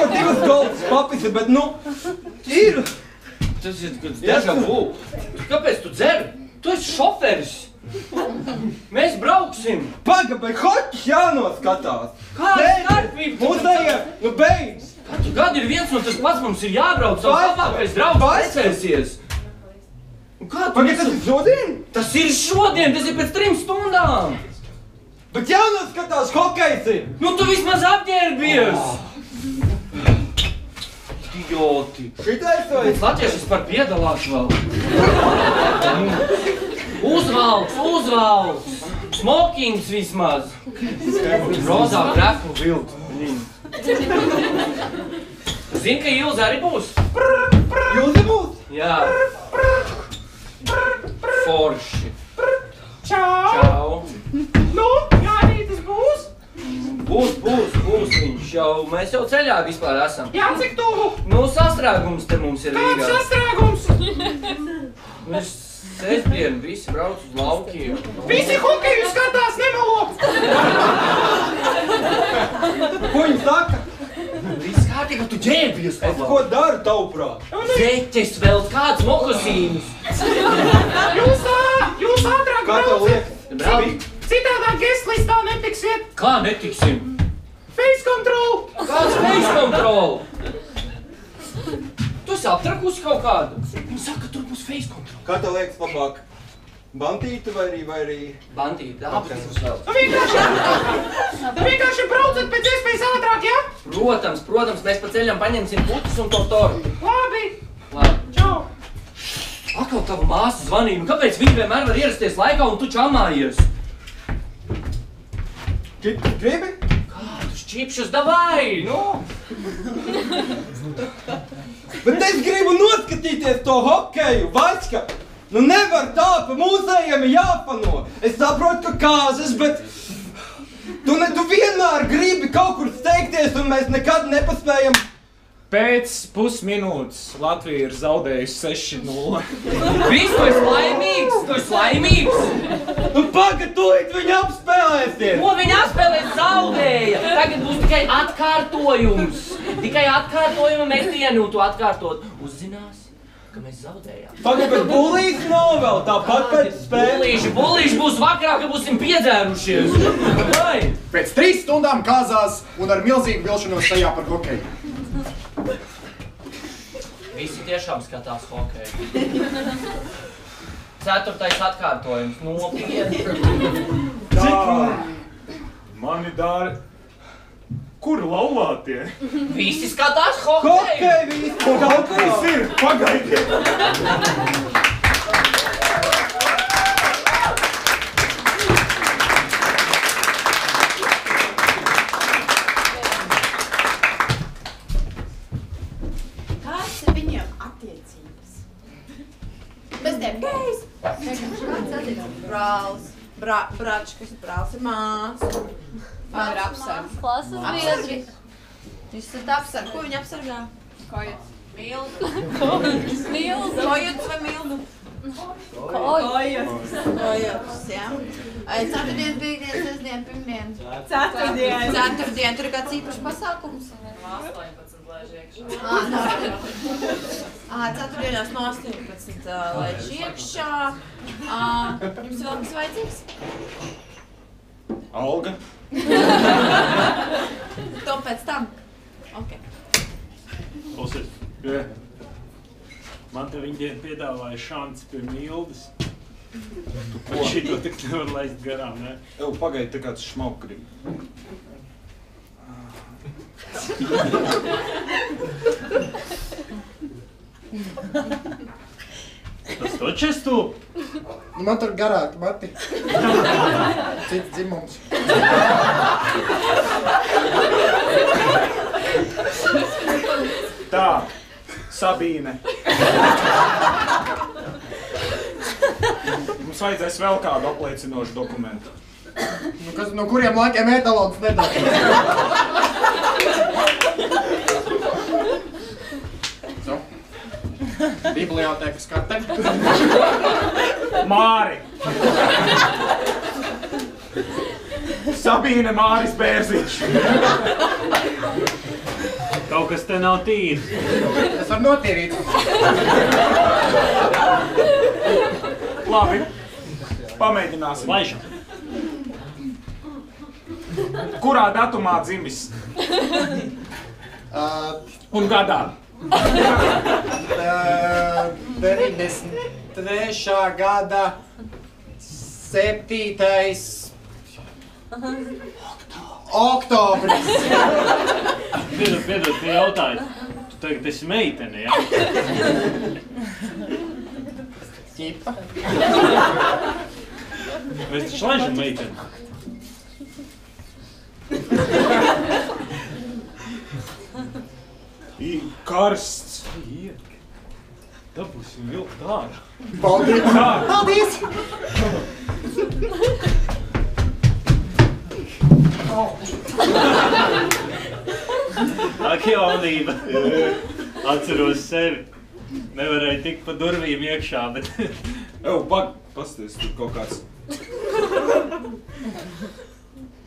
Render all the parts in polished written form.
jau 2 golfas papisi, bet, nu, ir. Tas ir deja vu. Kāpēc tu dzer? Tu esi šoferis. Mēs brauksim. Paga, bet hoķis jānoskatās. Kāda starpība? Mūsējie, nu beidz. Katru gadu ir viens un tas pats mums ir jābrauc. Savs labākais draugs precēsies. Paga, tas ir šodien? Tas ir šodien, tas ir pēc 3 stundām. Bet jānoskatās, hokejs ir. Nu tu vismaz apģērbies. Idioti. Šitais vai? Pēc latviešu vispār piedalās vēl. Uzvalks. Smokings vismaz. Rozā grefu viltu. Tu zini, ka Ilze arī būs? Ilze būs? Jā. Forši. Čau! Nu, Jānītis būs? Būs viņš jau. Mēs jau ceļā vispār esam. Jā, cik tuvu? Nu, sastrēgums te mums ir Rīgā. Kāds sastrēgums? Mēs sestdien visi brauc uz laukiem. Visi hokeju skatās, nemelo! Ko viņi saka? Viss kārtībā, tu ģērbies. Es ko daru tavuprāt? Zeķes vēl, kāds mokosīnus. Jūs ātrāk Kā tev brauciet. liekas? Citādāk guest listā netiksiet. Kā netiksim? Face control. Kāds face control? Tu esi aptrakusi kaut kādu? Viņa saka, tur būs face control. Kā tev liekas labāk? Bandīti vai arī... Bandīti, abas būs vēl. Vienkārši braucat pēc iespējas ātrāk, jā? Protams, mēs pa ceļam paņemsim putus un to toru. Labi. Čau. Atkal tava māsa zvanīja, kāpēc viņa vienmēr var ierasties laikā un tu čamājies? Gribi? Kādus čipšus davai, nu? Bet es gribu noskatīties to hokeju, Vaļska! Nu nevar tā, pa mūsējiem ir jāpano. Es saprotu, ka kāzas, bet tu vienmēr gribi kaut kur steigties un mēs nekad nepaspējam. Pēc pusminūtes Latvija ir zaudējusi 6-0. Viss, tu esi laimīgs! Nu paga, tūlīt viņi apspēlēsies! Ko viņi apspēlēs zaudēja? Tagad būs tikai atkārtojums. Tikai atkārtojuma metienu tu atkārtot. Uzzinās, ka mēs zaudējām. Paga, bet bulīs nav vēl, tāpat pēc spēles. Bulīši būs vakarā, ka būsim piedzērušies. Vai? Pēc 3 stundām kāzās un ar milzīgu vilšanos tajā par hokeju. Visi tiešām skatās hokeju. 4. atkārtojums, nopietni. Mani dara... Kur laulātie? Visi skatās hokeju. Hokeju visi! Hokejs ir! Pagaidiet! Kāds ir viņiem attiecības? Bez tiem gejs. Kāds attiecības? Brālis. Bračkas, brālis ir māsa. Vai ir apsargi? Klases biedri. Jūs esat apsargi. Ko viņi apsargā? Kojuts. Mildu. Mildu. Kojuts vai mildu? Kojuts. Kojuts, jā. Ceturtdien, piekdien, sestdien, pirmdien. Ceturtdien. Tur ir kāds īpašs pasākums? 18 laiž iekšā. Ceturtdienās no 18 laiž iekšā. Jums vēl kas vajadzīgs? Alga. To pēc tam? Ok. Klausies. Man te viņiem piedāvāja šanci pie Mildes. Šito tik nevar laist garām, ne? Ev, pagaidi, tā kāds šmauk grib. Tas taču es tu? Nu, man tur garāk, Mati. Cits dzimums. Tā, Sabīne. Mums vajadzēs vēl kādu apliecinošu dokumentu. Nu, kas, no kuriem laikiem etalons nedara? So. Bibliotēkas karte. Māri! Sabīne Māris Bērziņš. Tev Kaut kas te nav tīri. Es varu notīrīt. Labi. Pamēģināsim. Laišam. Kurā datumā dzimis? Un gadā? 93. gada 7. oktobris. Piedod, tie jautāji. Tu tagad esi meitene, ja? Ķipa. Mēs taču laižam meiteni. Karsts. Dabūsim vilkt ārā. Paldies. Paldies. Ak, jaunība. Atceros sevi. Nevarēju tikt pa durvīm iekšā, bet... Pasties, tur kaut kāds.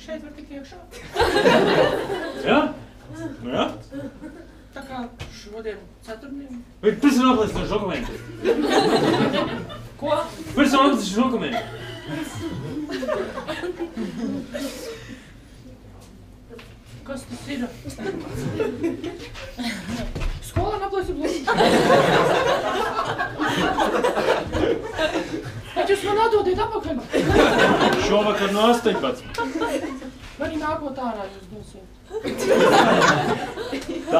Šeit var tikt iekšā. Jā? Nu jā? Tā kā šodien ceturtdien. Bet pēc tam aplēst no dokumentu. Ko? Pēc tam aplēst no dokumentu. Kas tas ir? Skolā aplēsi blūzi. Bet jūs man atdodiet apakaļ. Šovakar no 18. Vai arī nākot ārā jūs dosiet?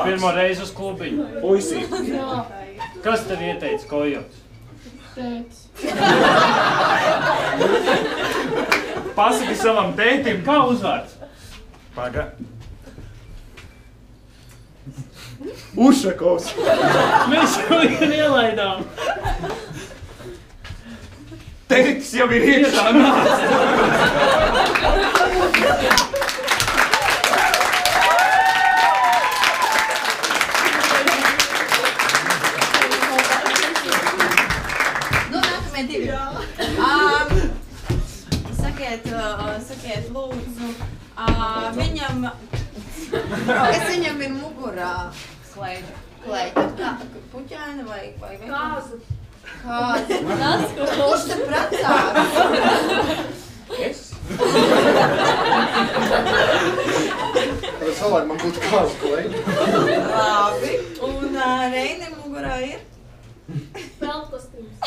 Pirmo reizi uz klubiņu. Puisī. Jā, Kas tev ieteica kojots? tēts. Pasaki savam tētim. Kā uzvārds? Paga. Ušakovs. Mēs jau ielaidām. Tētis jau ir iekšā nāc. Nu, nākamie divi. Sakiet, lūdzu, viņam, kas viņam ir mugurā? Kleita. Kā, puķaina vai Kāzu. Kāza. Kurš te precās? Es? Tas salāk man būtu kāds kolēģi. Labi. Un Reine mugurā ir? Peltkostīms.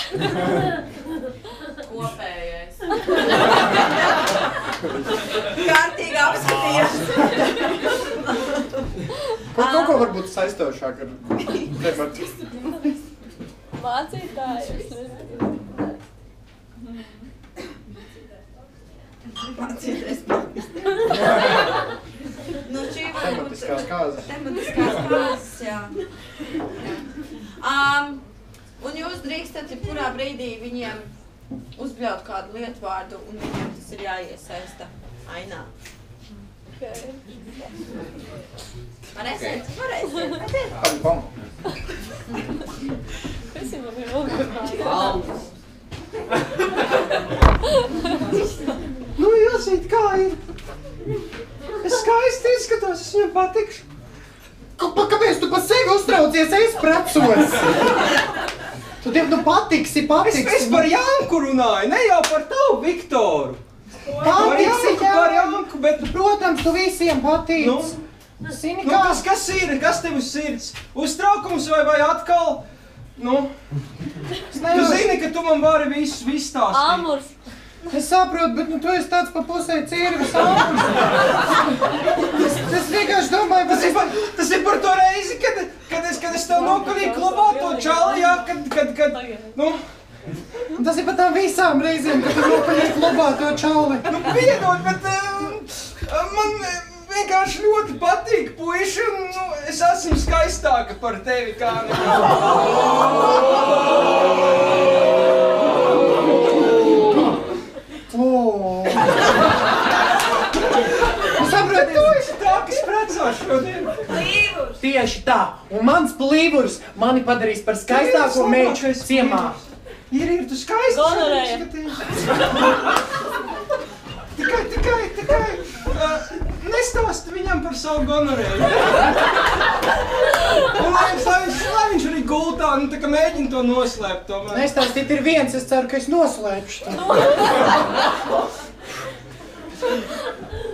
Kopējais. Kārtīgi apskatījās. Kaut ko varbūt saistošāk ar tematu. Mācītāji, es nezinu. Mācīties. Nu, šī var būt Tematiskās kāzas. tematiskās kāzas, jā. Un jūs drīkstat, ja kurā brīdī viņiem uzbļaut kādu lietvārdu un viņiem tas ir jāiesaista ainā. Varēsiet? Varēsiet. Pam. Kas ir man ir mugurā? Nu, Ilzīt, kā ir? Es skaisti izskatos, es viņam patikšu. Kāpēc tu pa sevi uztraucies? Es precos. Tu tev nu patiksi. Es par Janku runāju, ne jau par tavu Viktoru. Patiksi, Par Janku, bet... Protams, tu visiem patīc. Zini Nu, kā? kas ir? Kas tev uz sirds? Uztraukums vai atkal? Nu, tu zini, ka tu man vari visu stāstīt. Āmurs. Es saprotu, bet nu tu esi tāds pa pusē cirvis āmurs. Es vienkārši domāju, Tas ir par to reizi, kad es tev nokalīju klubā to čali, jā, kad, nu... tas ir pa tām visām reizēm, kad tu nopaļēji klubā to čali. Nu, piedod, bet man vienkārši ļoti patīk puiši, un nu, es esmu skaistāka par tevi kā nekā. Saproti, Tu esi tā, kas precās šodien. tieši tā. Un mans plīvurs mani padarīs par skaistāko meitu ciemā. Ir, tu skaisti Gonorēja. Tikai. Nestāsti viņam par savu gonorēju. Un lai viņš arī gultā, nu tā kā mēģina to noslēpt tomēr. Nestāstīt ir viens, es ceru, ka es noslēpšu to.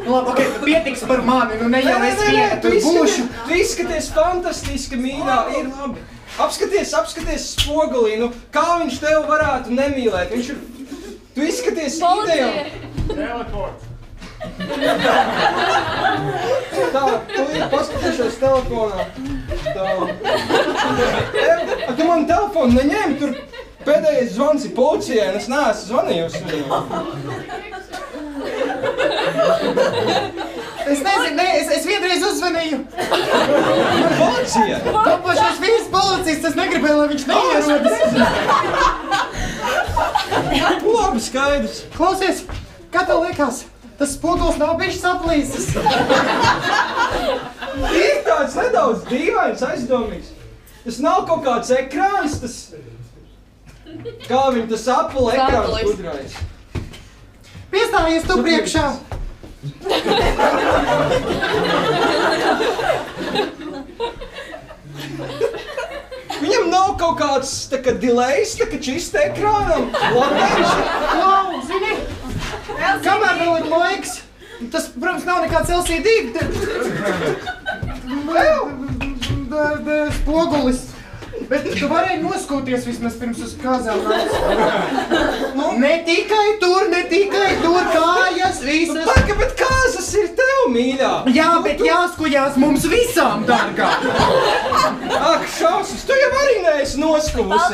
Nu labi, ok, pietiks par mani, nu ne jau es viena tur būšu. Tu izskaties fantastiski, mīļā, ir labi. Apskaties spogulī, nu kā viņš tev varētu nemīlēt? Viņš ir... Tu izskaties ideāli. Teleports. Tā, tu ir paskatīšos telefonā. Tā. Tu man telefonu neņem, tur pēdējais zvans ir policijai, un es neesmu zvanījusi viņam. Es nezinu, es vienreiz uzzvanīju. Policijai? Topošais vīrs policists, es negribēju, lai viņš neierodas. Labi, skaidrs. Klausies, kā tev liekas? Tas spoguls nav bijis saplīsis. Ir tāds nedaudz dīvains, aizdomīgs. Tas nav kaut kāds ekrāns, tas... Kā viņi tas Apple ekrāns gudrais. Piestājies tu priekšā. Viņam nav kaut kāds tā kā delays, tā kā čista ekrānam. Latēns. Klau, zini? Kamēr vēl ir laiks, tas, protams, nav nekāds LCD. Spogulis. Bet tu varēji noskūties vismaz pirms uz kāzām nāc. Ne tikai tur, kājas visas. Paka, bet kāzas ir tev, mīļā. Jā, bet jāskujās mums visām, dārgā. Ak, šausmas, tu jau arī neesi noskuvusi.